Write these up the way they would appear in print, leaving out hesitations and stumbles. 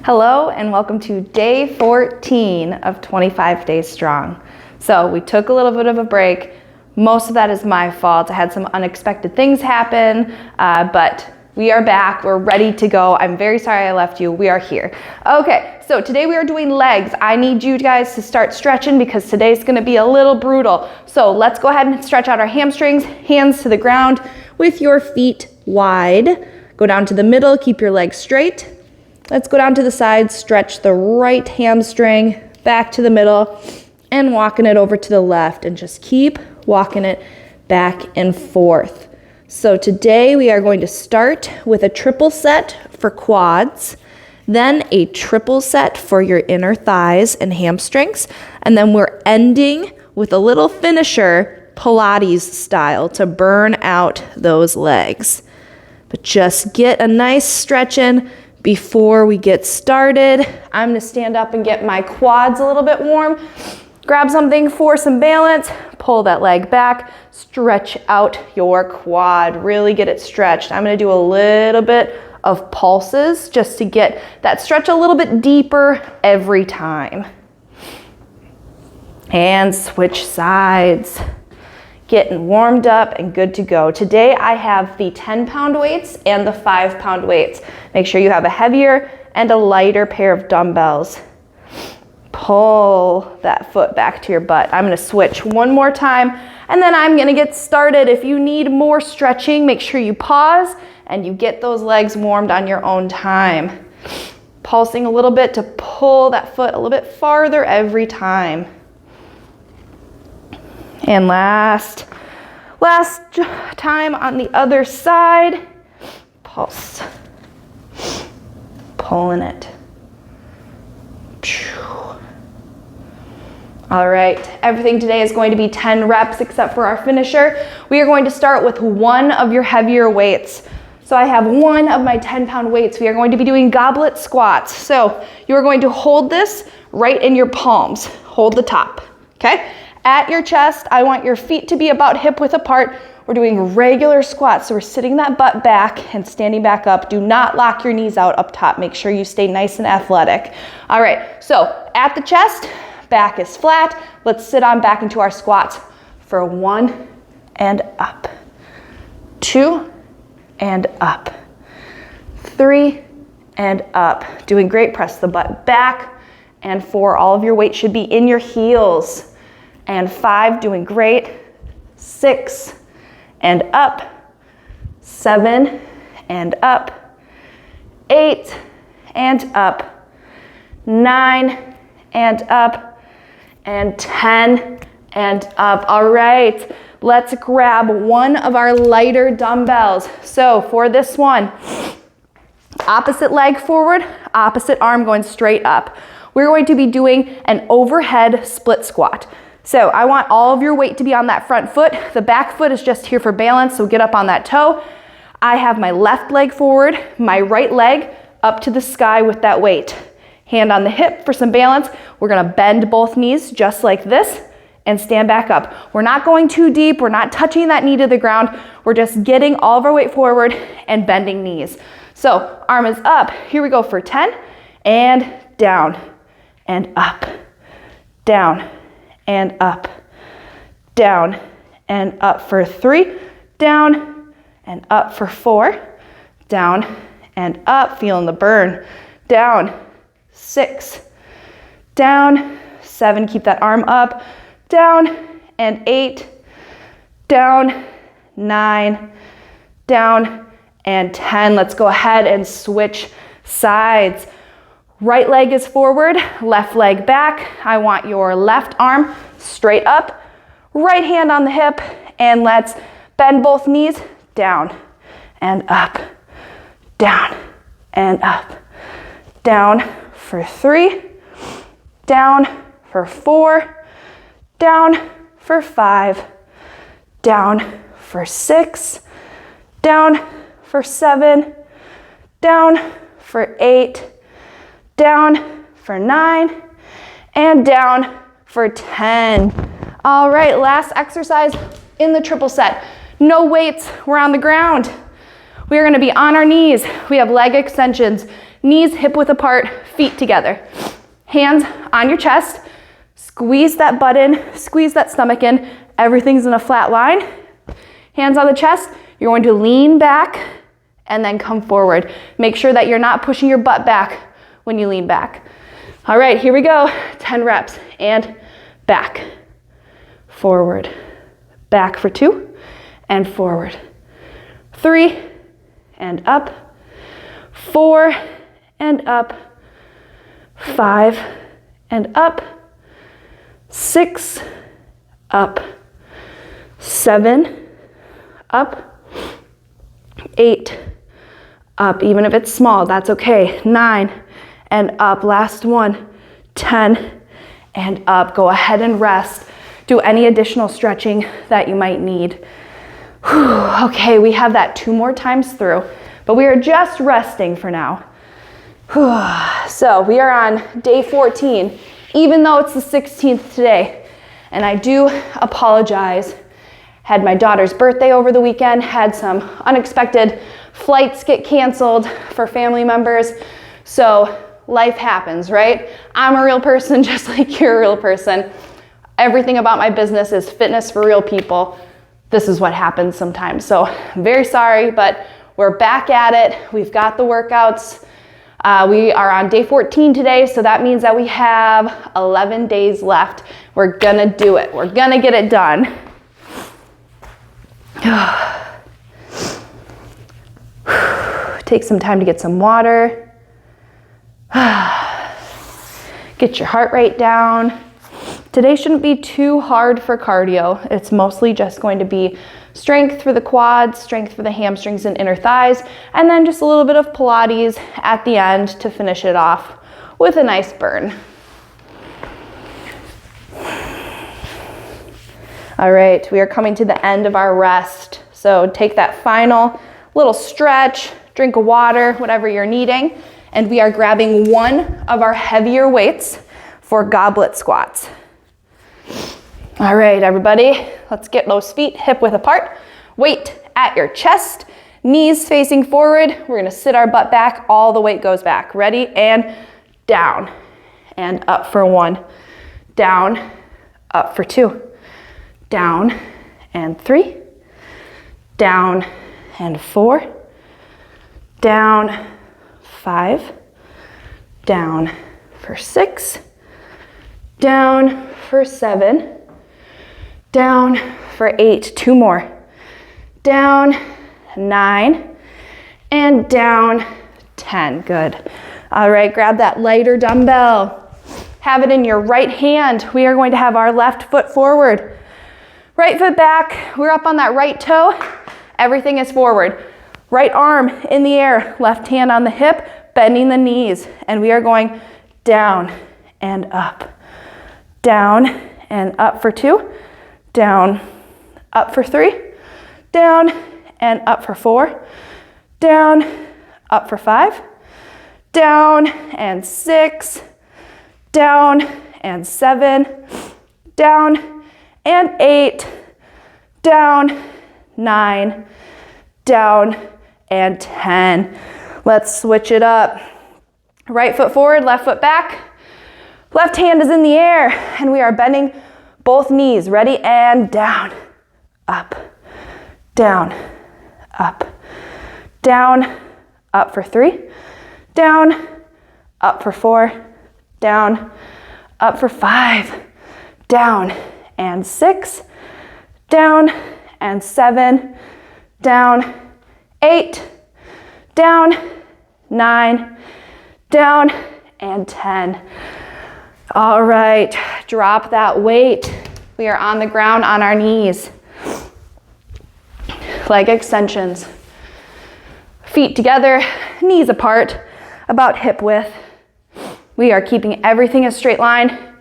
Hello and welcome to day 14 of 25 Days Strong. So we took a little bit of a break. Most of that is my fault. I had some unexpected things happen, but we are back. We're ready to go. I'm very sorry I left you. We are here. Okay, so today we are doing legs. I need you guys to start stretching because today's gonna be a little brutal. So let's go ahead and stretch out our hamstrings, hands to the ground with your feet wide. Go down to the middle, keep your legs straight. Let's go down to the side, stretch the right hamstring back to the middle and walking it over to the left and just keep walking it back and forth. So today we are going to start with a triple set for quads, then a triple set for your inner thighs and hamstrings, and then we're ending with a little finisher, Pilates style, to burn out those legs. But just get a nice stretch in before we get started. I'm gonna stand up and get my quads a little bit warm. Grab something for some balance, pull that leg back, stretch out your quad, really get it stretched. I'm gonna do a little bit of pulses just to get that stretch a little bit deeper every time. And switch sides. Getting warmed up and good to go. Today I have the 10-pound weights and the 5-pound weights. Make sure you have a heavier and a lighter pair of dumbbells. Pull that foot back to your butt. I'm gonna switch one more time and then I'm gonna get started. If you need more stretching, make sure you pause and you get those legs warmed on your own time. Pulsing a little bit to pull that foot a little bit farther every time. And last time on the other side, pulse, pulling it. All right, everything today is going to be 10 reps except for our finisher. We are going to start with one of your heavier weights. So I have one of my 10-pound weights. We are going to be doing goblet squats. So you are going to hold this right in your palms. Hold the top, okay? At your chest, I want your feet to be about hip width apart. We're doing regular squats, so we're sitting that butt back and standing back up. Do not lock your knees out up top. Make sure you stay nice and athletic. All right, so at the chest, back is flat. Let's sit on back into our squats for 1 and up, 2 and up, 3 and up. Doing great, press the butt back. And 4, all of your weight should be in your heels. And 5, doing great. 6 and up. 7 and up. 8 and up. 9 and up. And 10 and up. All right, let's grab one of our lighter dumbbells. So for this one, opposite leg forward, opposite arm going straight up. We're going to be doing an overhead split squat. So I want all of your weight to be on that front foot. The back foot is just here for balance, so get up on that toe. I have my left leg forward, my right leg up to the sky with that weight. Hand on the hip for some balance. We're gonna bend both knees just like this and stand back up. We're not going too deep. We're not touching that knee to the ground. We're just getting all of our weight forward and bending knees. So arm is up. Here we go for 10 and down and up, down and up, down and up for 3, down and up for 4, down and up, feeling the burn, down, 6, down, 7, keep that arm up, down and 8, down, 9, down and 10. Let's go ahead and switch sides. Right leg is forward, left leg back. I want your left arm straight up, right hand on the hip, and let's bend both knees, down and up, down and up, down for 3, down for 4, down for 5, down for 6, down for 7, down for 8, down for 9, and down for 10. All right, last exercise in the triple set. No weights, we're on the ground. We are gonna be on our knees. We have leg extensions, Knees hip width apart, feet together. Hands on your chest. Squeeze that butt in, squeeze that stomach in. Everything's in a flat line. Hands on the chest. You're going to lean back and then come forward. Make sure that you're not pushing your butt back when you lean back. All right, here we go. 10 reps. And back, forward, back for 2, and forward. 3, and up. 4, and up. 5, and up. 6, up. 7, up. 8, up. Even if it's small, that's okay. 9, and up. Last one. 10, and up. Go ahead and rest. Do any additional stretching that you might need. Whew. Okay, we have that 2 more times through, but we are just resting for now. Whew. So we are on day 14, even though it's the 16th today. And I do apologize. Had my daughter's birthday over the weekend, had some unexpected flights get canceled for family members. So life happens, right? I'm a real person just like you're a real person. Everything about my business is fitness for real people. This is what happens sometimes. So I'm very sorry, but we're back at it. We've got the workouts. We are on day 14 today, so that means that we have 11 days left. We're gonna do it. We're gonna get it done. Take some time to get some water. Get your heart rate down. Today shouldn't be too hard for cardio. It's mostly just going to be strength for the quads, strength for the hamstrings and inner thighs, and then just a little bit of Pilates at the end to finish it off with a nice burn. All right, we are coming to the end of our rest. So take that final little stretch, drink of water, whatever you're needing, and we are grabbing one of our heavier weights for goblet squats. All right, everybody, let's get those feet hip width apart. Weight at your chest, knees facing forward. We're gonna sit our butt back, all the weight goes back. Ready? And down, and up for 1. Down, up for 2. Down, and 3. Down, and 4. Down, 5. Down for 6. Down for 7. Down for 8, 2 more. Down, 9, and down, 10, good. All right, grab that lighter dumbbell. Have it in your right hand. We are going to have our left foot forward. Right foot back, we're up on that right toe. Everything is forward. Right arm in the air, left hand on the hip, bending the knees. And we are going down and up. Down and up for 2. Down, up for 3, down and up for 4, down, up for 5, down and 6, down and 7, down and 8, down, 9, down and 10. Let's switch it up. Right foot forward, left foot back. Left hand is in the air and we are bending both knees. Ready? And down, up, down, up, down, up for 3, down, up for 4, down, up for 5, down and 6, down and 7, down, 8, down, 9, down and 10. All right, drop that weight. We are on the ground on our knees. Leg extensions. Feet together, knees apart, about hip width. We are keeping everything a straight line.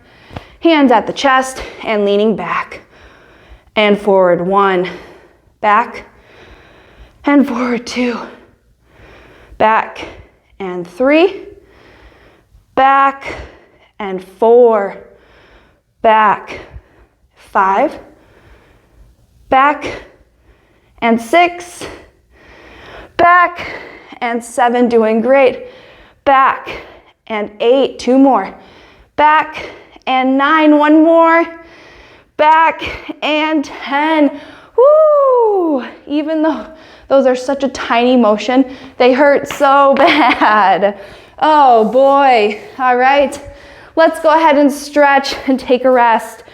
Hands at the chest and leaning back. And forward 1, back, and forward 2, back, and 3, back, and 4, back, 5, back, and 6, back, and 7, doing great, back, and 8, 2 more, back, and 9, 1 more, back, and 10. Woo! Even though those are such a tiny motion, they hurt so bad. Oh boy. All right, let's go ahead and stretch and take a rest.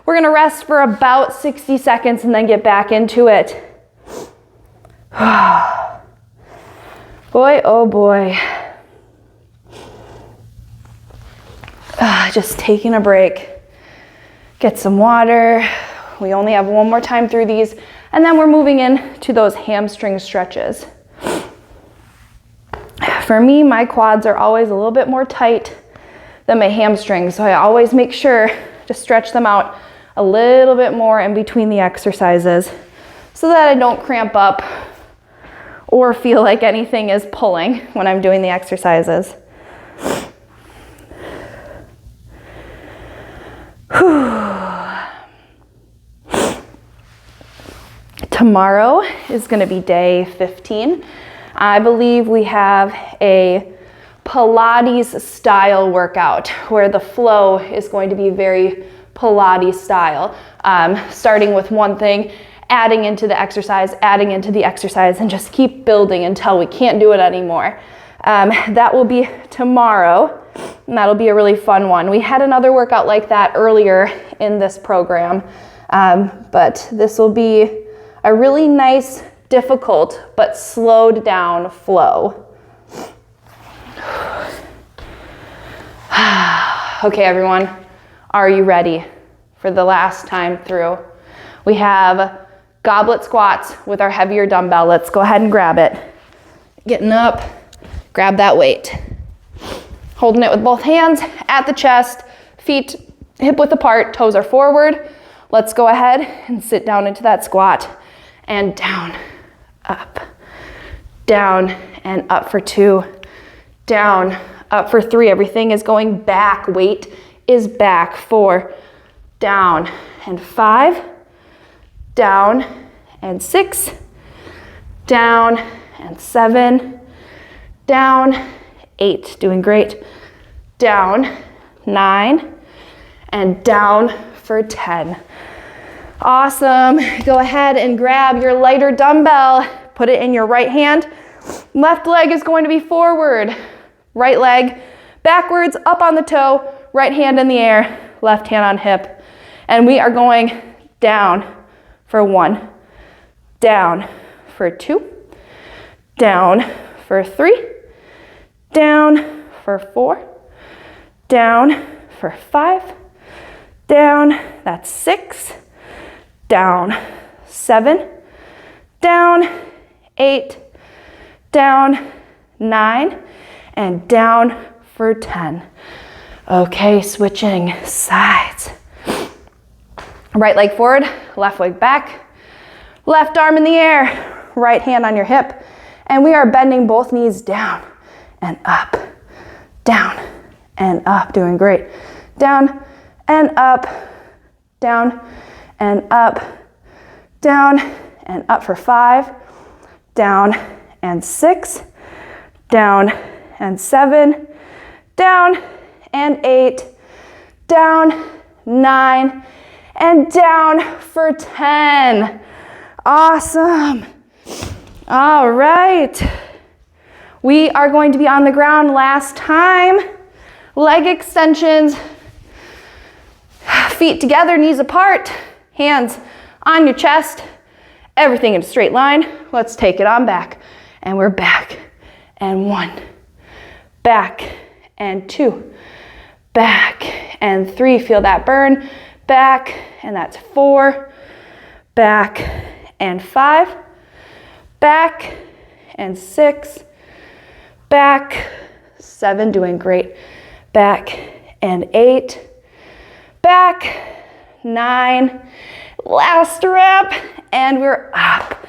We're gonna rest for about 60 seconds and then get back into it. Boy, oh boy. Just taking a break. Get some water. We only have one more time through these, and then we're moving into those hamstring stretches. For me, my quads are always a little bit more tight than my hamstrings, so I always make sure to stretch them out a little bit more in between the exercises so that I don't cramp up or feel like anything is pulling when I'm doing the exercises. Tomorrow is going to be day 15. I believe we have a Pilates style workout where the flow is going to be very Pilates style, starting with one thing, adding into the exercise, and just keep building until we can't do it anymore. That will be tomorrow, and that'll be a really fun one. We had another workout like that earlier in this program, but this will be a really nice, difficult, but slowed down flow. Okay, everyone, are you ready for the last time through? We have goblet squats with our heavier dumbbell. Let's go ahead and grab it. Getting up, grab that weight. Holding it with both hands at the chest, feet hip width apart, toes are forward. Let's go ahead and sit down into that squat. And down, up, down, and up for 2, down, up for 3. Everything is going back. Weight is back. 4, down, and 5, down, and 6, down, and 7, down, 8, doing great, down, 9, and down for 10. Awesome. Go ahead and grab your lighter dumbbell, put it in your right hand. Left leg is going to be forward, right leg backwards, up on the toe, right hand in the air, left hand on hip. And we are going down for 1, down for 2, down for 3, down for 4, down for 5, down, that's 6, down, 7, down, 8, down, 9, and down for 10. Okay, switching sides. Right leg forward, left leg back, left arm in the air, right hand on your hip, and we are bending both knees down and up, down and up, doing great. Down and up, down and up, down and up for 5, down and 6, down and 7, down and 8, down, 9, and down for 10. Awesome. All right. We are going to be on the ground last time. Leg extensions, feet together, knees apart, hands on your chest, everything in a straight line. Let's take it on back. And we're back. And 1, back, and 2, back, and 3. Feel that burn. Back, and that's 4, back, and 5, back, and 6, back, 7, doing great, back, and 8, back, 9, last rep, and we're up.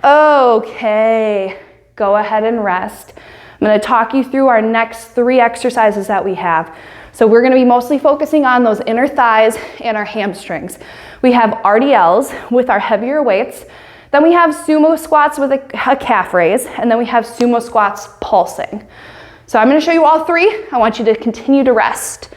Okay, go ahead and rest. I'm gonna talk you through our next 3 exercises that we have. So we're gonna be mostly focusing on those inner thighs and our hamstrings. We have RDLs with our heavier weights. Then we have sumo squats with a calf raise, and then we have sumo squats pulsing. So I'm gonna show you all three. I want you to continue to rest.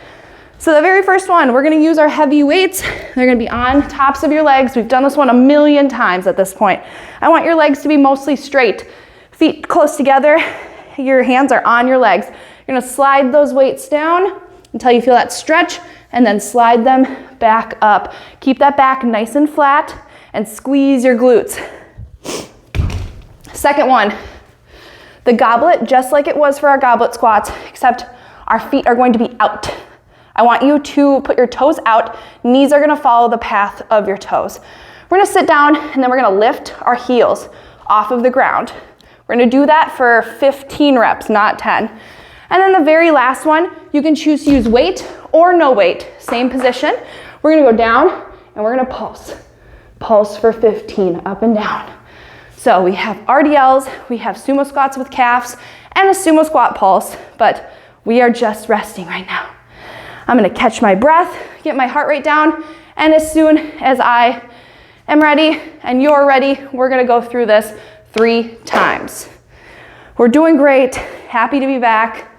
So the very first one, we're gonna use our heavy weights. They're gonna be on tops of your legs. We've done this one a million times at this point. I want your legs to be mostly straight. Feet close together, your hands are on your legs. You're gonna slide those weights down until you feel that stretch, and then slide them back up. Keep that back nice and flat and squeeze your glutes. Second one, the goblet, just like it was for our goblet squats, except our feet are going to be out. I want you to put your toes out. Knees are gonna follow the path of your toes. We're gonna sit down and then we're gonna lift our heels off of the ground. We're gonna do that for 15 reps, not 10. And then the very last one, you can choose to use weight or no weight. Same position. We're gonna go down and we're gonna pulse. Pulse for 15, up and down. So we have RDLs, we have sumo squats with calves, and a sumo squat pulse, but we are just resting right now. I'm gonna catch my breath, get my heart rate down, and as soon as I am ready and you're ready, we're gonna go through this 3 times. We're doing great, happy to be back.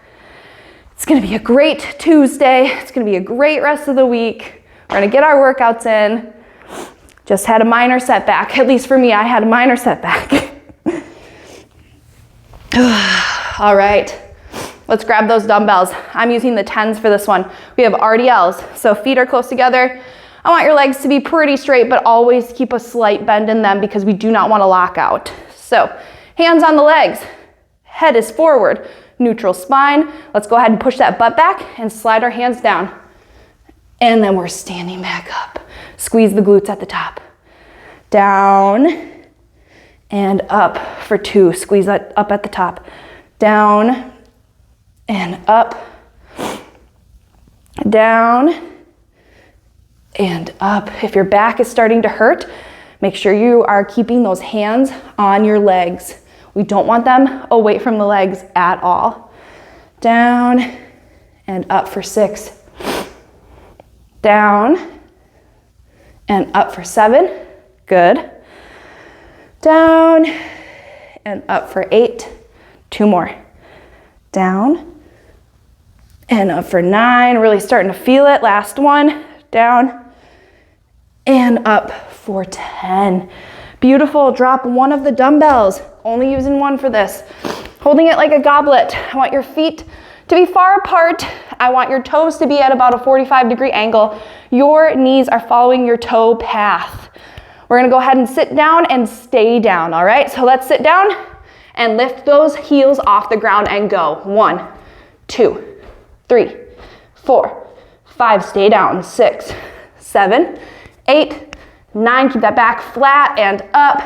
It's gonna be a great Tuesday. It's gonna be a great rest of the week. We're gonna get our workouts in. Just had a minor setback. At least for me, I had a minor setback. All right, let's grab those dumbbells. I'm using the 10s for this one. We have RDLs, so feet are close together. I want your legs to be pretty straight, but always keep a slight bend in them because we do not want to lock out. So hands on the legs, head is forward, neutral spine. Let's go ahead and push that butt back and slide our hands down. And then we're standing back up. Squeeze the glutes at the top. Down and up for 2. Squeeze that up at the top. Down and up. Down and up. If your back is starting to hurt, make sure you are keeping those hands on your legs. We don't want them away from the legs at all. Down and up for 6. Down and up for 7. Good. Down and up for 8. 2 more. Down and up for 9. Really starting to feel it. Last one. Down and up for 10. Beautiful. Drop one of the dumbbells. Only using one for this. Holding it like a goblet. I want your feet to be far apart. I want your toes to be at about a 45-degree angle. Your knees are following your toe path. We're gonna go ahead and sit down and stay down, all right? So let's sit down and lift those heels off the ground and go. 1, 2, 3, 4, 5, stay down. 6, 7, 8, 9, keep that back flat and up.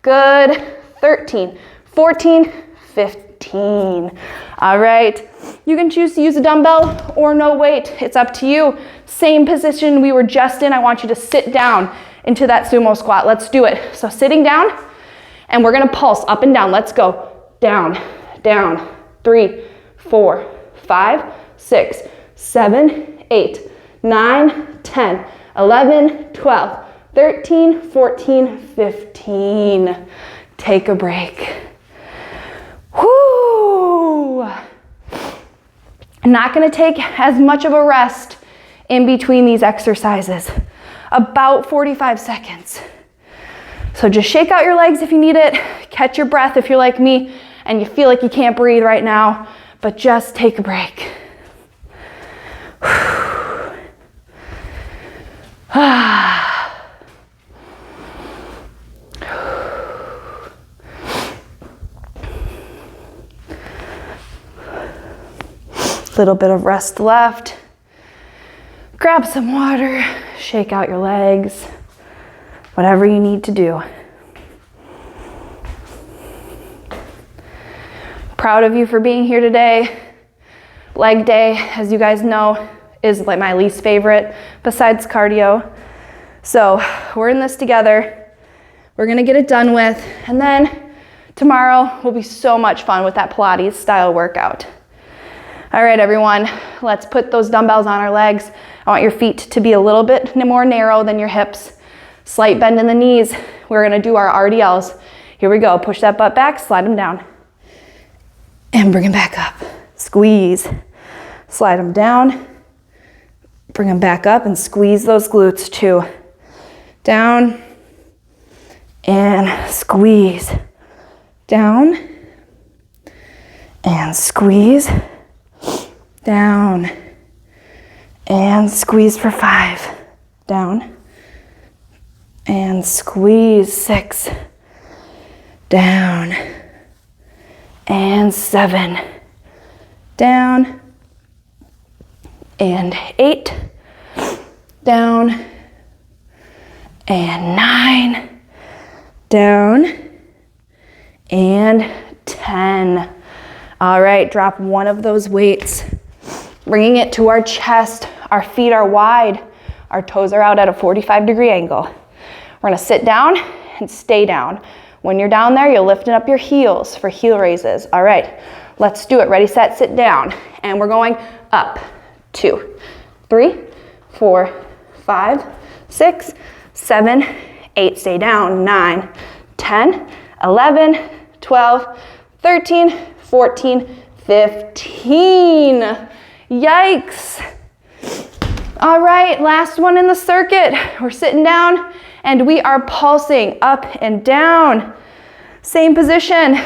Good. 13, 14, 15. All right, you can choose to use a dumbbell or no weight. It's up to you. Same position we were just in. I want you to sit down into that sumo squat. Let's do it. So sitting down, and we're gonna pulse up and down. Let's go. Down, down. 3, 4, 5, 6, 7, 8, 9, 10, 11, 12, 13, 14, 15. Take a break. Whoo! Not gonna take as much of a rest in between these exercises. About 45 seconds. So just shake out your legs if you need it. Catch your breath if you're like me and you feel like you can't breathe right now, but just take a break. Little bit of rest left. Grab some water, shake out your legs, whatever you need to do. Proud of you for being here today. Leg day, as you guys know, is like my least favorite besides cardio. So we're in this together. We're gonna get it done with, and then tomorrow will be so much fun with that Pilates style workout. All right, everyone, let's put those dumbbells on our legs. I want your feet to be a little bit more narrow than your hips. Slight bend in the knees. We're gonna do our RDLs. Here we go, push that butt back, slide them down. and bring them back up. Squeeze. Slide them down. Bring them back up and squeeze those glutes too. Down and squeeze. Down and squeeze. Down and squeeze for 5. Down and squeeze. 6. Down and 7. Down and 8. Down and 9. Down and 10. All right, drop one of those weights, bringing it to our chest. Our feet are wide. Our toes are out at a 45-degree angle. We're gonna sit down and stay down. When you're down there, you're lifting up your heels for heel raises. All right, let's do it. Ready, set, sit down. And we're going up. 2, 3, 4, 5, 6, 7, 8. Stay down. 9, 10, 11, 12, 13, 14, 15. Yikes. All right, last one in the circuit. We're sitting down and we are pulsing up and down. Same position.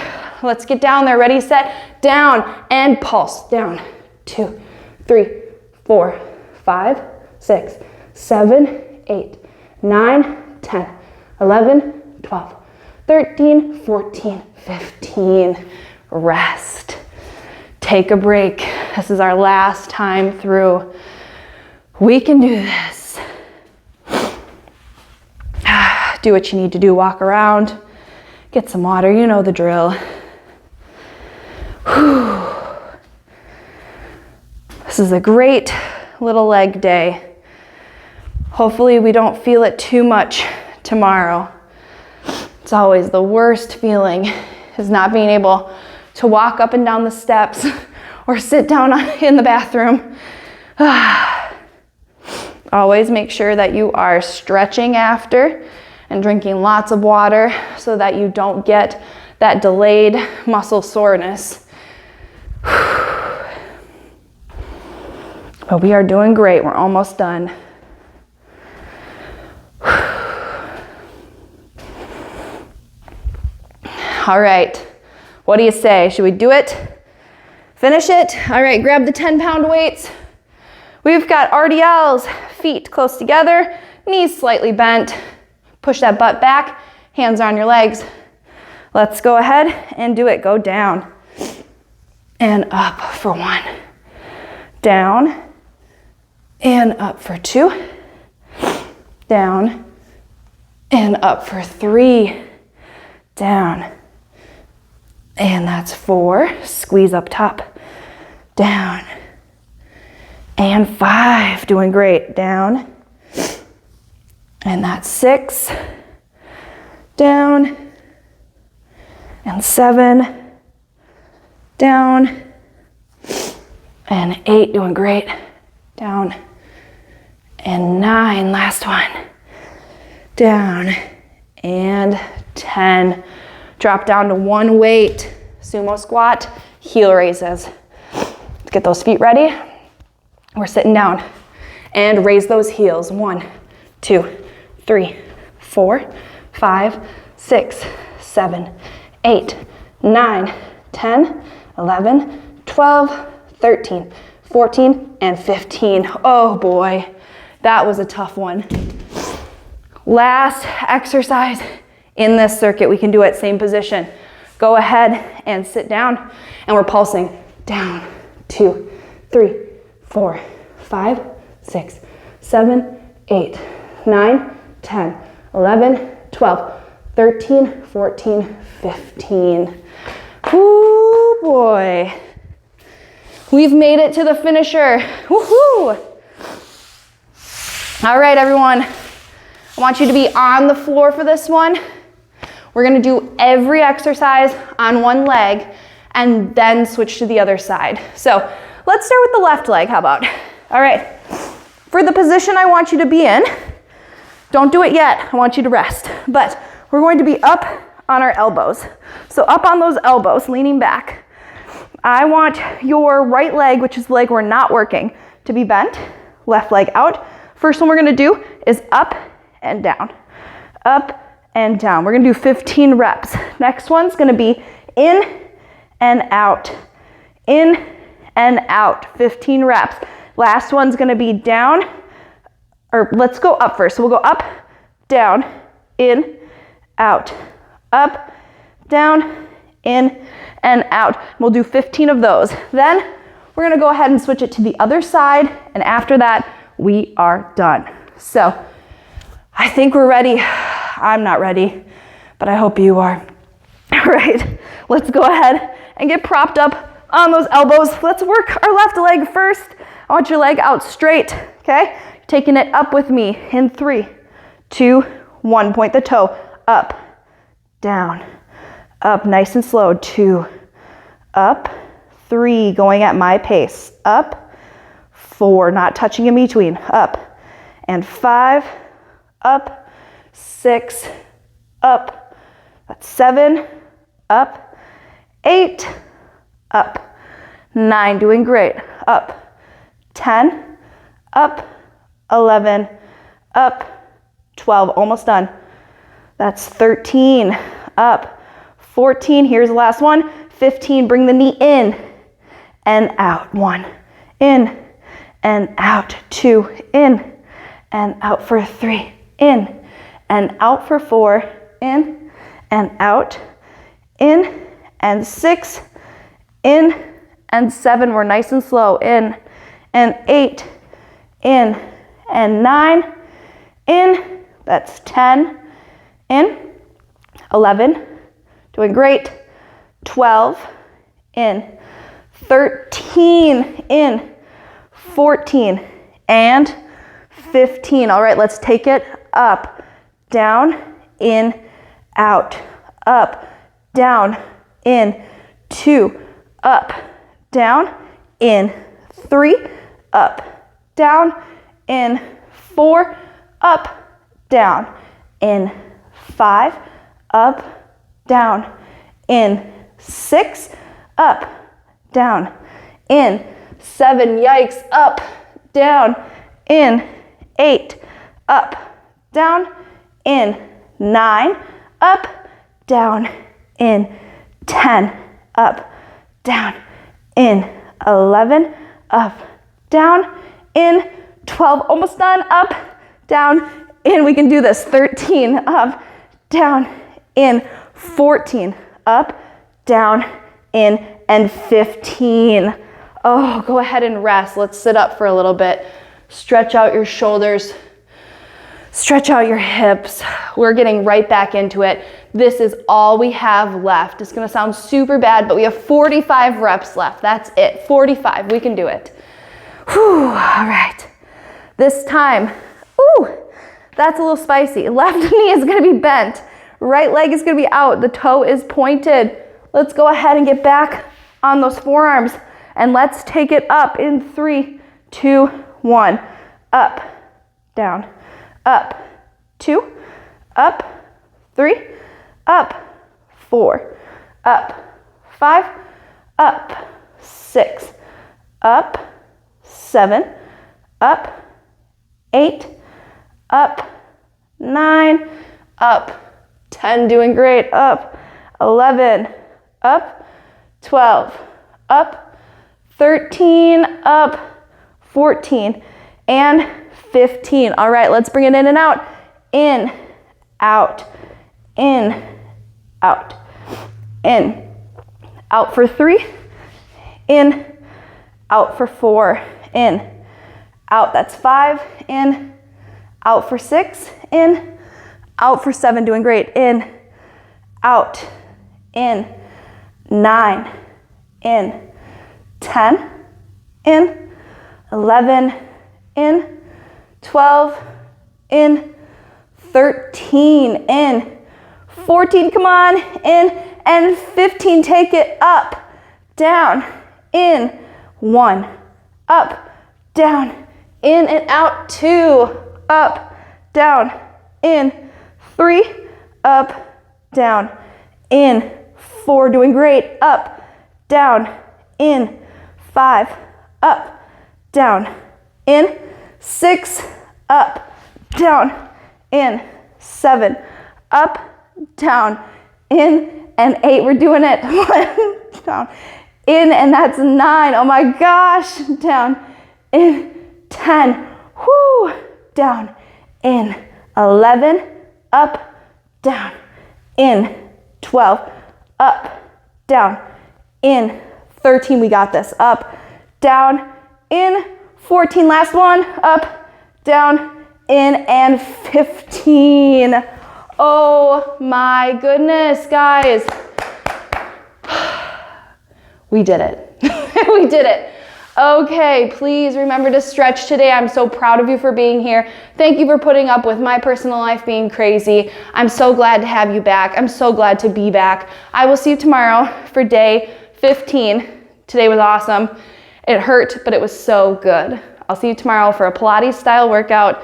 Let's get down there. Ready, set, down and pulse. Down. 2, 3, 4, 5, 6, 7, 8, 9, 10, 11, 12, 13, 14, 15. Rest. Take a break. This is our last time through. We can do this. Do what you need to do. Walk around. Get some water. You know the drill. This is a great little leg day. Hopefully we don't feel it too much tomorrow. It's always the worst feeling, is not being able to walk up and down the steps or sit down in the bathroom. Always make sure that you are stretching after and drinking lots of water so that you don't get that delayed muscle soreness. But we are doing great. We're almost done. All right. What do you say? Should we do it? Finish it? All right, grab the 10-pound weights. We've got RDLs, feet close together, knees slightly bent. Push that butt back, hands on your legs. Let's go ahead and do it. Go down and up for 1. Down and up for 2. Down and up for 3. Down. And that's 4. Squeeze up top. Down. And 5. Doing great. Down. And that's 6. Down. And 7. Down. And 8. Doing great. Down. And 9. Last one. Down. And 10. Drop down to 1 weight. Sumo squat, heel raises. Let's get those feet ready. We're sitting down. And raise those heels. 1, 2, 3, 4, 5, 6, 7, 8, 9, 10, 11, 12, 13, 14, and 15. Oh boy, that was a tough one. Last exercise in this circuit. We can do it, same position. Go ahead and sit down, and we're pulsing. Down, 2, 3, 4, 5, 6, 7, 8, 9, 10, 11, 12, 13, 14, 15. Ooh boy. We've made it to the finisher. Woohoo! All right, everyone. I want you to be on the floor for this one. We're gonna do every exercise on one leg and then switch to the other side. So let's start with the left leg, how about? All right, for the position I want you to be in, don't do it yet, I want you to rest. But we're going to be up on our elbows. So up on those elbows, leaning back. I want your right leg, which is the leg we're not working, to be bent. Left leg out. First one we're gonna do is up and down. Up and down. We're gonna do 15 reps. Next one's gonna be in and out. In and out. 15 reps. Last one's gonna be down, or let's go up first. So we'll go up, down, in, out. Up, down, in, and out. We'll do 15 of those. Then we're gonna go ahead and switch it to the other side, and after that, we are done. So I think we're ready. I'm not ready, but I hope you are. All right, let's go ahead and get propped up on those elbows. Let's work our left leg first. I want your leg out straight, okay? Taking it up with me in 3, 2, 1. Point the toe, up, down, up, nice and slow. 2, up, 3, going at my pace, up, 4, not touching in between, up, and 5, up, 6, up, that's 7, up, 8, up, 9, doing great, up, 10, up, 11, up, 12, almost done. That's 13, up, 14, here's the last one, 15, bring the knee in and out, 1, in and out, 2, in and out for 3, in and out for 4, in and out, in and 6, in and 7, we're nice and slow, in and 8, in and 9, in, that's 10, in, 11, doing great, 12, in, 13, in, 14, and 15. All right, let's take it up, down, in, out, up, down, in, 2, up, down, in, 3, up, down, in, 4, up, down, in, 5, up, down, in, 6, up, down, in, 7, yikes, up, down, in, 8, up, down, in, 9, up, down, in, 10, up, down, in, 11, up, down, in, 12, almost done, up, down, in, we can do this, 13, up, down, in, 14, up, down, in, and 15. Oh, go ahead and rest. Let's sit up for a little bit. Stretch out your shoulders. Stretch out your hips. We're getting right back into it. This is all we have left. It's gonna sound super bad, but we have 45 reps left. That's it, 45, we can do it. Whew, all right. This time, ooh, that's a little spicy. Left knee is gonna be bent. Right leg is gonna be out. The toe is pointed. Let's go ahead and get back on those forearms, and let's take it up in 3, 2, 1. Up, down, up, 2, up, 3, up, 4, up, 5, up, 6, up, 7, up, 8, up, 9, up, 10, doing great, up, 11, up, 12, up, 13, up, 14, and 15. All right, let's bring it in and out. In, out, in, out, in, out for 3, in, out for 4, in, out, that's 5, in, out for 6, in, out for 7, doing great, in, out, in, 9, in, 10, in, 11, in, 12, in, 13, in, 14, come on, in, and 15, take it up, down, in, 1, up, down, in and out, 2, up, down, in, 3, up, down, in, 4, doing great, up, down, in, 5, up, down, in, 6, up, down, in, 7, up, down, in, and 8. We're doing it. 1, down, in, and that's 9. Oh my gosh, down, in, 10, whoo, down, in, 11, up, down, in, 12, up, down, in, 13, we got this, up, down, in, 14, last one, up, down, in, and 15. Oh my goodness, guys. We did it. We did it. Okay, please remember to stretch today. I'm so proud of you for being here. Thank you for putting up with my personal life being crazy. I'm so glad to have you back. I'm so glad to be back. I will see you tomorrow for day 15. Today was awesome. It hurt, but it was so good. I'll see you tomorrow for a Pilates style workout.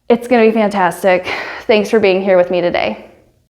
It's gonna be fantastic. Thanks for being here with me today.